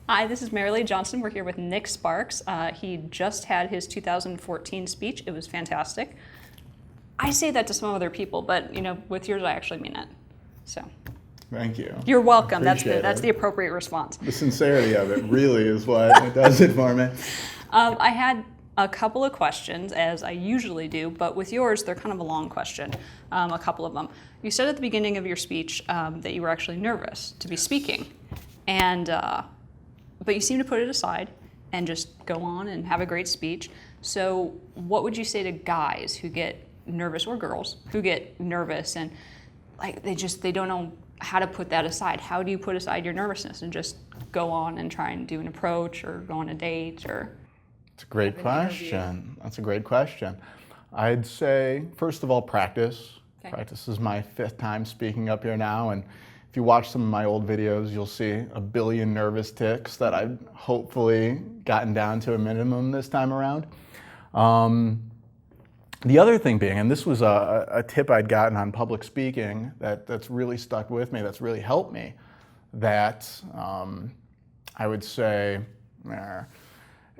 Hi, this is Marilee Johnson. We're here with Nick Sparks. He just had his 2014 speech. It was fantastic. I say that to some other people, but with yours, I actually mean it. So. Thank you. You're welcome. That's Appreciate the appropriate response. The sincerity of it really is what does it for me. I had a couple of questions, as I usually do, but with yours, they're kind of a long question, a couple of them. You said at the beginning of your speech that you were actually nervous to be speaking, but you seem to put it aside and just go on and have a great speech. So what would you say to guys who get nervous, or girls who get nervous and they don't know how to put that aside? How do you put aside your nervousness and just go on and try and do an approach or go on a date or? It's a great question. That's a great question. I'd say, first of all, practice. Okay. Practice is my 5th time speaking up here now, and if you watch some of my old videos, you'll see a billion nervous tics that I've hopefully gotten down to a minimum this time around. The other thing being, and this was a tip I'd gotten on public speaking that's really stuck with me, that's really helped me, that I would say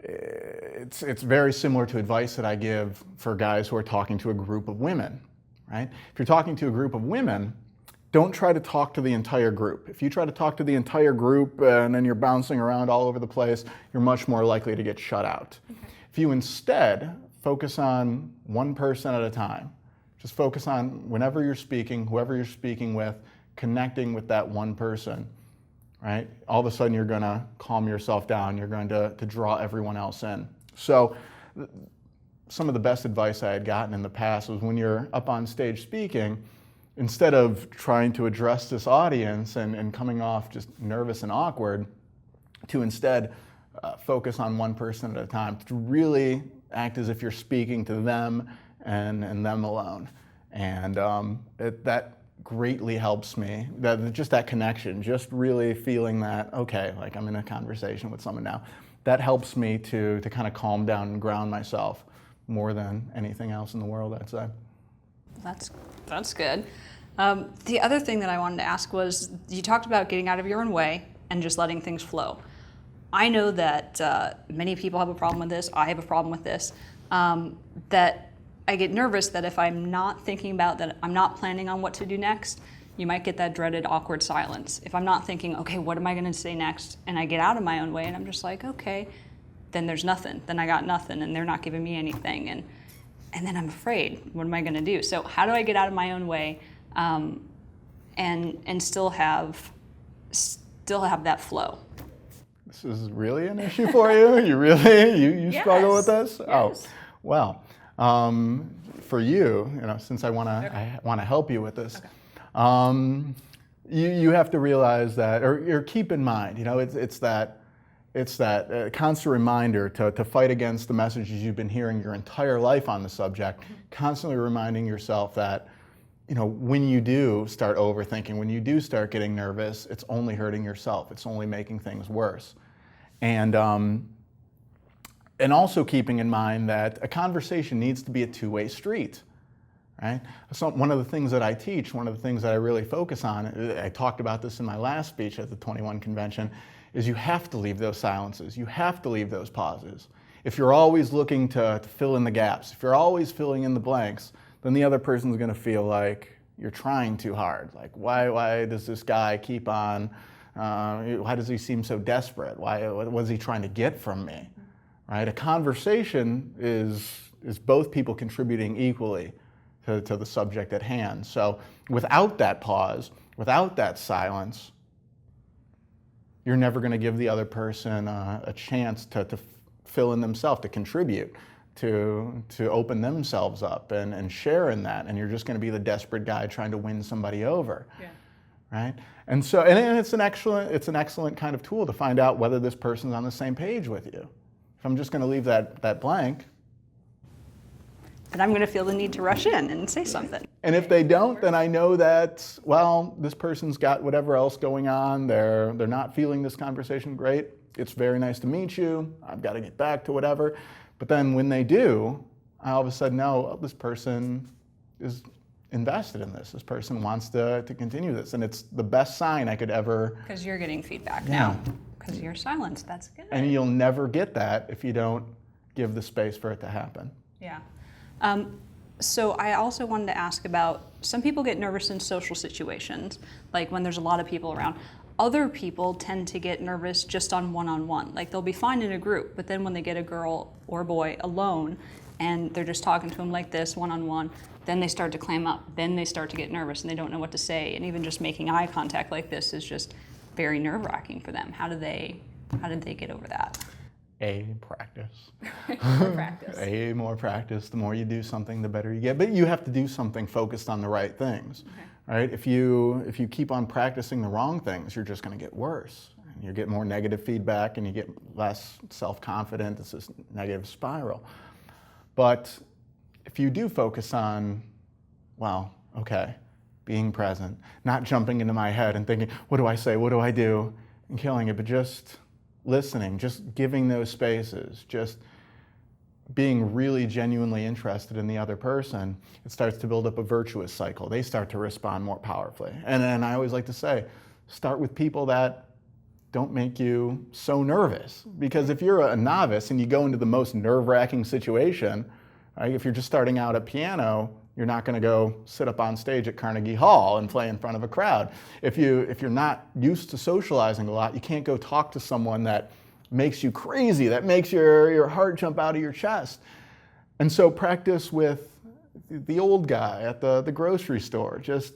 it's very similar to advice that I give for guys who are talking to a group of women, right? If you're talking to a group of women, don't try to talk to the entire group. If you try to talk to the entire group and then you're bouncing around all over the place, you're much more likely to get shut out. Okay. If you instead focus on one person at a time, just focus on whenever you're speaking, whoever you're speaking with, connecting with that one person, right? All of a sudden you're going to calm yourself down. You're going to draw everyone else in. So some of the best advice I had gotten in the past was when you're up on stage speaking, instead of trying to address this audience and coming off just nervous and awkward, to instead focus on one person at a time, to really act as if you're speaking to them and them alone. And that greatly helps me, just that connection, just really feeling that, okay, like I'm in a conversation with someone now. That helps me to kind of calm down and ground myself more than anything else in the world, I'd say. That's good. The other thing that I wanted to ask was, you talked about getting out of your own way and just letting things flow. I know that many people have a problem with this. I have a problem with this. That I get nervous that if I'm not thinking about that, I'm not planning on what to do next, you might get that dreaded awkward silence. If I'm not thinking, okay, what am I going to say next? And I get out of my own way and I'm just like, okay, then there's nothing. Then I got nothing and they're not giving me anything. And then I'm afraid, what am I going to do? So how do I get out of my own way and still have that flow? This is really an issue for you? You really, you Yes. struggle with this? Yes. Oh, well, for you, since I want to help you with this, okay. You have to realize that, or keep in mind, it's that constant reminder to fight against the messages you've been hearing your entire life on the subject, constantly reminding yourself that, when you do start overthinking, when you do start getting nervous, it's only hurting yourself. It's only making things worse. And also keeping in mind that a conversation needs to be a two-way street, right? So one of the things that I teach, one of the things that I really focus on, I talked about this in my last speech at the 21 convention, is you have to leave those silences. You have to leave those pauses. If you're always looking to fill in the gaps, if you're always filling in the blanks, then the other person's going to feel like you're trying too hard. Like, why does this guy keep on, why does he seem so desperate? What is he trying to get from me? Right? A conversation is both people contributing equally to the subject at hand. So without that pause, without that silence, you're never going to give the other person a chance to fill in themselves, to contribute, to open themselves up and share in that. And you're just going to be the desperate guy trying to win somebody over. Yeah. Right? And so, and it's an excellent kind of tool to find out whether this person's on the same page with you. If I'm just going to leave that blank, then I'm going to feel the need to rush in and say something. And if they don't, then I know that, well, this person's got whatever else going on. They're not feeling this conversation great. It's very nice to meet you. I've got to get back to whatever. But then when they do, I all of a sudden know, oh, this person is invested in this. This person wants to continue this. And it's the best sign I could ever... Because you're getting feedback now. Because you're silenced. That's good. And you'll never get that if you don't give the space for it to happen. Yeah. So I also wanted to ask about, some people get nervous in social situations, like when there's a lot of people around. Other people tend to get nervous just on one-on-one. Like they'll be fine in a group, but then when they get a girl or a boy alone and they're just talking to them like this, one-on-one, then they start to clam up. Then they start to get nervous and they don't know what to say. And even just making eye contact like this is just very nerve-wracking for them. How did they get over that? Practice. More practice. More practice. The more you do something, the better you get. But you have to do something focused on the right things, right? If you keep on practicing the wrong things, you're just going to get worse. And you get more negative feedback, and you get less self-confident. It's this negative spiral. But if you do focus on, well, okay, being present, not jumping into my head and thinking, what do I say? What do I do? And killing it, but just listening, just giving those spaces, just being really genuinely interested in the other person, it starts to build up a virtuous cycle. They start to respond more powerfully. And I always like to say, start with people that don't make you so nervous. Because if you're a novice and you go into the most nerve-wracking situation, right, if you're just starting out at piano, you're not going to go sit up on stage at Carnegie Hall and play in front of a crowd. If you're not used to socializing a lot, you can't go talk to someone that makes you crazy, that makes your heart jump out of your chest. And so practice with the old guy at the grocery store. Just,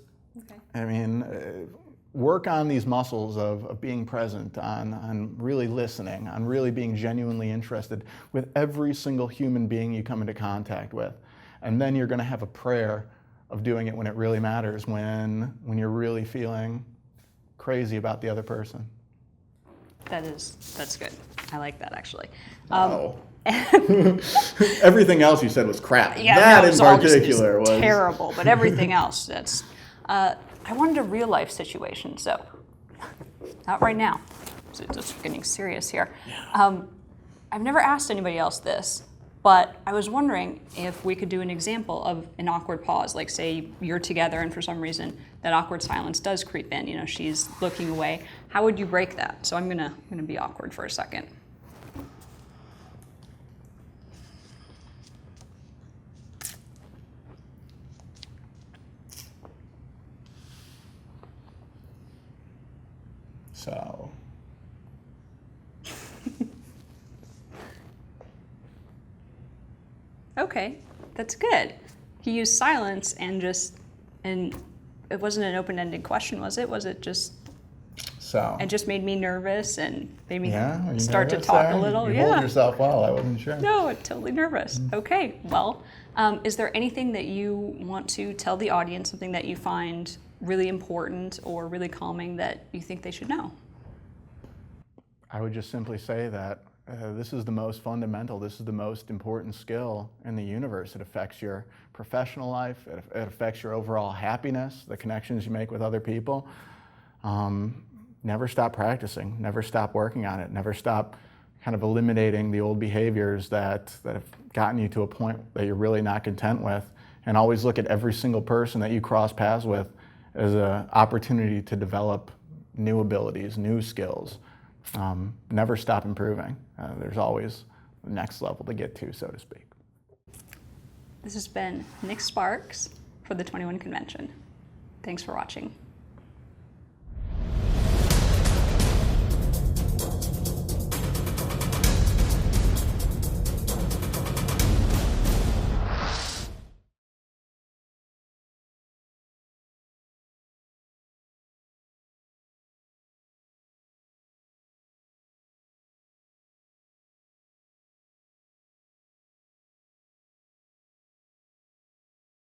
work on these muscles of being present, on really listening, on really being genuinely interested with every single human being you come into contact with. And then you're going to have a prayer of doing it when it really matters, when you're really feeling crazy about the other person. That's good. I like that, actually. Everything else you said was crap. Yeah, that no, in particular was terrible. But everything else, that's. I wanted a real life situation, so not right now. So just getting serious here. I've never asked anybody else this. But I was wondering if we could do an example of an awkward pause, like say you're together and for some reason that awkward silence does creep in. You know, she's looking away. How would you break that? So I'm gonna be awkward for a second. So. Okay, that's good. He used silence and it wasn't an open-ended question, was it? Was it just? So. It just made me nervous and made me Yeah, start to talk a little. You yeah. hold yourself well. I wasn't sure. No, I'm totally nervous. Okay, well, is there anything that you want to tell the audience, something that you find really important or really calming that you think they should know? I would just simply say that this is the most fundamental, this is the most important skill in the universe. It affects your professional life, it affects your overall happiness, the connections you make with other people. Never stop practicing, never stop working on it, never stop kind of eliminating the old behaviors that have gotten you to a point that you're really not content with, and always look at every single person that you cross paths with as an opportunity to develop new abilities, new skills. Never stop improving. There's always the next level to get to, so to speak. This has been Nick Sparks for the 21 Convention. Thanks for watching.